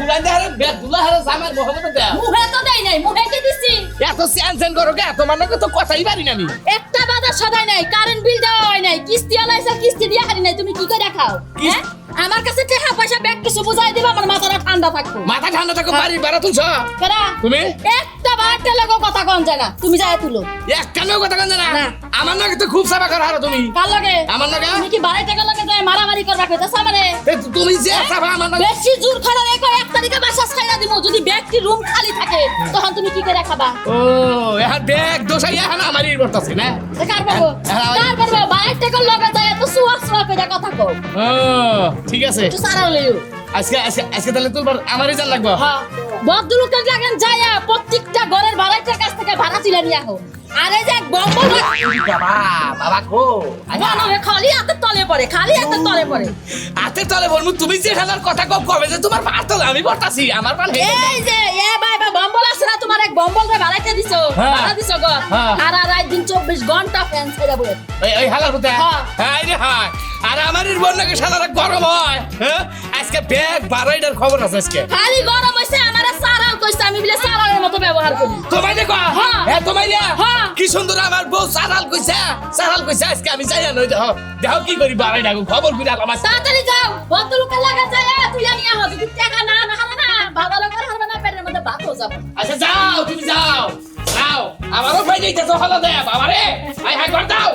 বুলাই দে আরে বেদ দুলা হারে জামার মোহাম্মদ দে মুহে তো দেই নাই মুহে কি দিছি এত সেনসেন করো কে তোমার নাকি তো কথাই পারি না আমি একটা বাজার সদাই নাই কারেন্ট বিল দেওয়া হয় নাই কিস্তি আলাইছে কিস্তি দিয়া হারি নাই তুমি কি করে খাও হ্যাঁ আমার কাছে টাকা পয়সা ব্যাগ কিছু বুঝাই দিবা আমার মাথাটা ঠান্ডা থাকতো মাথা ঠান্ডা থাকো বাড়ি বেড়া তুলছ কেরা তুমি একটা বারটা লাগো কথা কোন জানা তুমি যায় তুলো এক কানেও কথা কন না না। আমার নাকি তো খুব সাবা কর হারো তুমি কার লাগে আমার নাকি তুমি কি বাড়ি টাকা লাগে যায় মারামারি করবা কইতাছ আমারে তুমি যে সাবা আমার নাকি বেশি জোর খালা রে কয় 1 তারিখে বাসা ছাইরা দিমু যদি ব্যাগটি রুম খালি থাকে তখন তুমি কি করে খাবা ও এখন দেখ দোষাই এখন আমারই বর্তাছে না কার বাবু কার বাবু বাড়ি টাকা লগে যায় তো সুয়া সুয়া কইরা কথা কও ও ঠিক আছে একটু সারা লইও আজকে তাহলে তুলবার আমারই জান লাগবে হ্যাঁ ভদ্রলোকের লাগেন যায়া প্রত্যেকটা ঘরের ভাড়াটার কাছ থেকে ভাড়া তুলে নিয়ে আহো আরে যে বম্বল বাবা বাবা কো বানাবে খালি হাতে তলে পড়ে খালি হাতে তলে পড়ে হাতে তলে বলমু তুমি যে খেলার কথা কবে যে তোমার পাতল আমি বর্তাছি আমার পাল এই যে এ ভাই বম্বল আছে না তোমার এক বম্বল রে ভাড়াটা দিছো হ্যাঁ। ভাড়া দিছো গো হ্যাঁ। আর রাত দিন 24 ঘন্টা ফ্যান ছেড়ে বলে এই হালার হতে হ্যাঁ। হ্যাঁ রে হ্যাঁ আর আমারই বন্যাকে সারা গরম হয় হ্যাঁ আজকে ব্যাগ বাড়াইটার খবর আছে আজকে খালি গরম হইছে আমারে সারাল কইছে আমি বলে সারালের মতো ব্যবহার করি তোমায় দেখো হ্যাঁ। হ্যাঁ তোমায় হ্যাঁ। কি সুন্দর আমার বউ সারাল কইছে আজকে আমি যাই না দেখো দেখো কি করি বাড়াইটা খবর করে আলাম তাড়াতাড়ি যাও ভদ্রলোকের লাগা যায় তুলে নিয়ে আহো যদি টাকা না না হারা না বাবা লোকের হারবে না পেটের মধ্যে ভাত হয়ে যাবে আচ্ছা যাও তুমি যাও যাও আমারও পাই যাইতেছো হলো দে বাবারে আই হাই কর দাও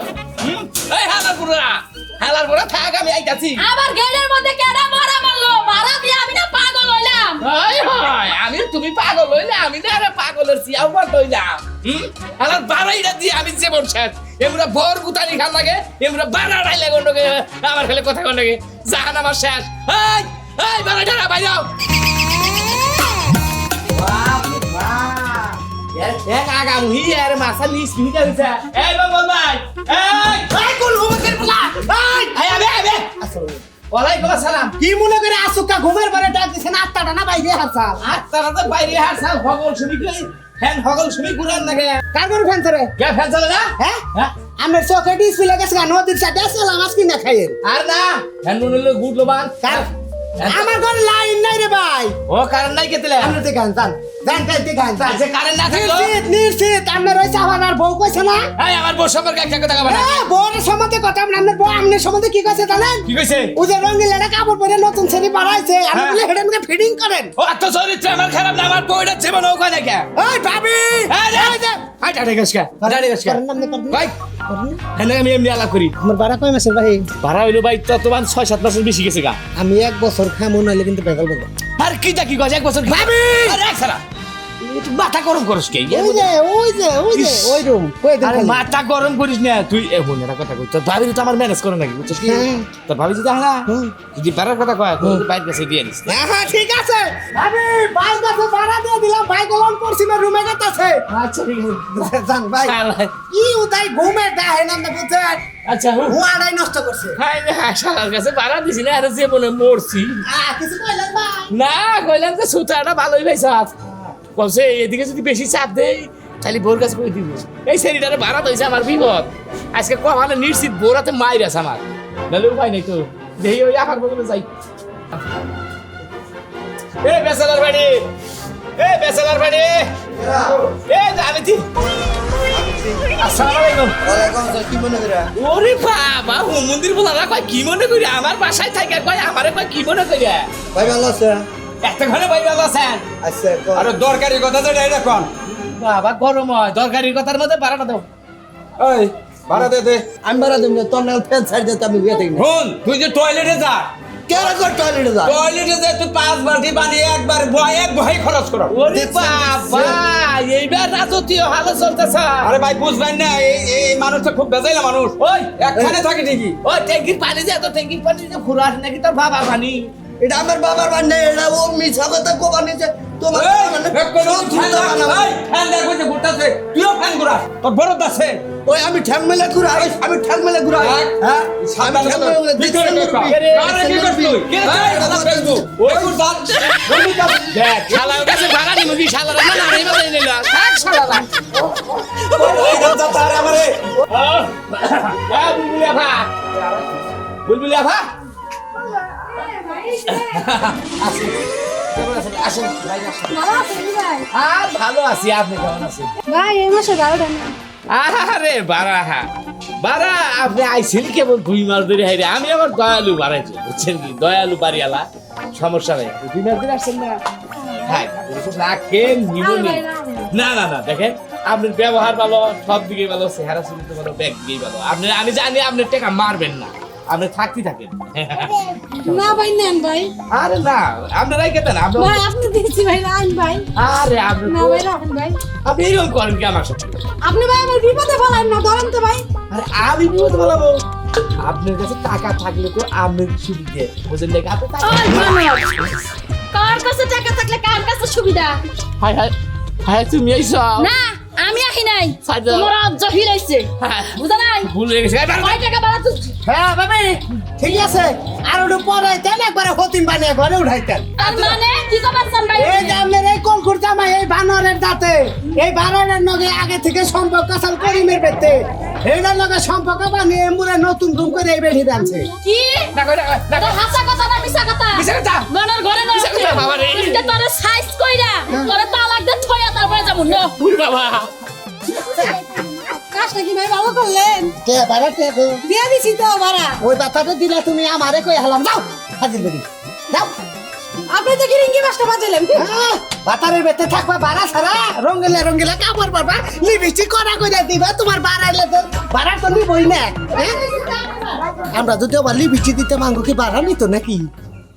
এই হালার পুরা থাক আমি আইতাছি আবার গেলের মধ্যে কেডা মারা মারলো মারা দিয়ে আমি না পাগল হইলাম হাই হাই আমি তুমি পাগল হইলে আমি না আরে পাগলের সিয়াও বন্ধ হইলাম হালার বাড়াইটা দিয়ে আমি জীবন শেষ এমরা ভর গুতানি খান লাগে এমরা বাড়াই লাগে অন্যকে আমার খালি কথা কোন লাগে জাহান আমার শেষ এই এই বাড়াইটা না বাইরাও এক আগাম হি আর মাসা নিস কি কইছা এই বল ভাই এই কোন হুমকের বলা এই আবে ওয়ালাইকুম আসসালাম কি মনে করে আসুকা ঘুমের পরে ডাক দিছে না আত্মাটা না বাইরে হারছাল আত্মারা তো বাইরে হারছাল ভগল শুনি কই ফ্যান ভগল শুনি কুরান লাগে কার কোন ফ্যান ধরে কে ফ্যান চলে না হ্যাঁ হ্যাঁ আমরা চোখে ডিসপ্লে গেছে নদীর সাথে আসলাম আজকে না খাইয়ের আর না ফ্যান মনে গুড লোবান কার আমার ঘরে লাইন নাই রে ভাই ও কারেন্ট নাই কেতলে আমরা তো গান জান জান কাইতে গান জান যে কারেন্ট না থাকলো নিশ্চিত আপনার ওই সাহানার বউ কইছে না এই আমার বউ সম্পর্কে একটা কথা কবা না বউর সম্বন্ধে কথা আপনার বউ আমনের সম্বন্ধে কি কইছে জানেন কি কইছে ও যে রঙিন কাপড় পরে নতুন ছেলে বাড়াইছে আমি হ্যাঁ। বলে হেডে মুখে ফিডিং করেন ও আত্ম চরিত্র আমার খারাপ না আমার বউটা জীবন ও কয় না কে ওই ভাবি এই যে হাই টাড়ে গেছকা টাড়ে গেছকা করেন না করেন ভাই হ্যাঁ আমি এমনি আলাপ করি আমার বাড়া কয় মাসের ভাই ভাড়া হইলো ভাই ততমান 6-7 মাসের বেশি গেছে গা আমি এক বছর খামো নাইলে কিন্তু বেগাল বলবো আর কি দেখি গজ এক বছর ভাবি! আরে এক সারা তুই মাথা গরম করিস কে ওই রুম কই দেন আরে মাথা গরম করিস না তুই এ বোন একটা কথা কই তোর ভাবি তো আমার ম্যানেজ করে নাকি বুঝছিস কি হ্যাঁ। তোর ভাবি যদি হারা হুম। যদি বাড়ার কথা কয় তুই বাইরে কাছে দিয়ে নিস হ্যাঁ ঠিক আছে ভাবি ভাই কাছে ভাড়া দিয়ে দিলাম ভাই গোলাম করছি না রুমে গেছে আচ্ছা ঠিক আছে জান ভাই শালা। কি উদাই ঘুমে দেয় না বুঝছেন আচ্ছা হুয়াড়াই নষ্ট করছে হাই রে শালার কাছে ভাড়া দিছি না আরে জীবনে মরছি কিছু কইলেন ভাই না কইলাম যে সুতাটা ভালোই ভাই সাথ কইছে এদিকে যদি বেশি চাপ দেই তাহলে বোর কাছে কই দিব এই সেরিটারে ভাড়া দইছে আমার বিপদ আজকে মানে নিশ্চিত বোরাতে মাইরাস আমার নালে উপায় নাই তো দেই ওই আপার বদলে যাই এ বেসালার বাড়ি এ জামিতি আসসালামু আলাইকুম কি মনে করে ওরে বাবা ও মন্দির বলা না কয় কি মনে করি আমার বাসায় থাকে কয় আমারে কয় কি মনে করি ভাই ভালো আছে একটা ঘরে ভাই ভালো আছেন আচ্ছা আরে দরকারি কথা তো এটা কোন বাবা গরম হয় দরকারির কথার মধ্যে ভাড়াটা দাও ওই ভাড়া দে দে আমি বাড়া দেব তোর নাল ফ্যান ছাড় দিতে আমি বিয়ে দেখি শুন তুই যে টয়লেটে যা কেন কর টয়লেটে যা টয়লেটে যা তুই 5 বালতি পানি একবার এক ভয় খরচ কর ওরে বাবা এইবার রাজতীয় হালে চলতেছে আরে ভাই বুঝবেন না এই মানুষটা খুব বেজাইলা মানুষ ওই একখানে থাকে ঠিকই ওই ট্যাঙ্কির পানি যে এত ট্যাঙ্কির পানি যে ফুরাস নাকি তোর বাবার পানি এটা আমার বাবার বান্নে এটা ও মিছা কথা কোবা নিছে তোমার ফ্যান দেখ কইছে ঘুরতাছে তুইও ফ্যান ঘুরা তোর বড় আছে ওই আমি ঠ্যাং মেলে ঘুরাই আমি ঠ্যাং মেলে ঘুরাই হ্যাঁ আমি ঠ্যাং মেলে কি করে করবি আরে কি করবি কে ফেসবুক ওই কুর দাঁত দেখ শালার কাছে ভাড়া নিমু কি শালার না না এই বাজাই নিলা থাক শালারা ওই দাঁত তার আমারে বুলবুলি আভা কেমন আছেন? আসেন, বাইরে আসেন। ভালো আছেন ভাই? আর ভালো আছি, আপনি কেমন আছেন? ভাই এই মাসে ভাড়াটা নেন। আরে বারা বারা, আপনি আইছেন কেবল 2 মাস ধরে হাইরে। আমি আবার দয়ালু বাড়াইছি, বুঝছেন কি, দয়ালু বাড়িয়ালা, সমস্যা নেই। 2 মাস ধরে আসছেন না, হ্যাঁ রাখেন নিবনি। না না না, দেখেন আপনার ব্যবহার ভালো, সব দিকে ভালো, চেহারা চরিত্র ভালো, ব্যাগ দিকেই ভালো। আপনি, আমি জানি আপনি টাকা মারবেন না, আপনি থাকতে থাকেন। না ভাই নেন ভাই। আরে না, আপনি রাইকে দেন। আপনি, ভাই আপনি দিয়েছি ভাই আইন ভাই। আরে আপনি না ভাই রাখেন ভাই। আপনি এরকম করেন কি আমার সাথে? আপনি ভাই আমার বিপদে ফেলান না, ধরেন তো ভাই। আরে আমি বলতে বলবো, আপনার কাছে টাকা থাকলে তো আপনার সুবিধে, বুঝলেন নাকি? আপনি টাকা, ওই মানব, কার কাছে টাকা থাকলে কার কাছে সুবিধা? হাই হাই হাই, তুমি এইসব না আমি আহি নাই, সাজা। তোমার জহির হইছে, বুঝা নাই? ভুল হয়ে গেছে। এবার কয় টাকা বাড়া তুই? হ্যাঁ বাবা ঠিক আছে, আর ওটা পড়াইতেন একবারে হতিন বানিয়ে ঘরে উঠাইতেন। আর মানে কি কবার চান ভাই? এই যে আপনার এই কলকুর জামাই, এই বানরের দাঁতে, এই বানরের নগে আগে থেকে সম্পর্ক চাল করিমের পেতে, এইটার লগে সম্পর্ক বানিয়ে মুরে নতুন রুম করে এই বেড়ি দানছে। কি? না কই না, না এটা হাসা কথা না মিছা কথা? মিছা কথা। মনের ঘরে না মিছা কথা, বাবা রে। এটা তোরে সাইজ কইরা তোরে তালাক দে থয়া তারপরে যাবো ন। ভুল বাবা। কাজটা কি ভাই ভালো করলেন? কে বাড়া কে গো? দিয়ে দিছি তো ভাড়া। ওই বাতাটা দিলে তুমি আমারে কই হালাম, যাও হাজির বেরি যাও। আপনি তো গিরিঙ্গি মাছটা বাজালেন। বাতারের বেতে থাকবা বাড়া ছাড়া, রঙ্গিলা রঙ্গিলা কাপড় পারবা, লিপস্টিক করা কইরা দিবা, তোমার বাড়াইলে তো বাড়া তো নিবই না। হ্যাঁ? আমরা যদি আবার লিপস্টিক দিতে মাঙ্গো কি বাড়া নিত নাকি?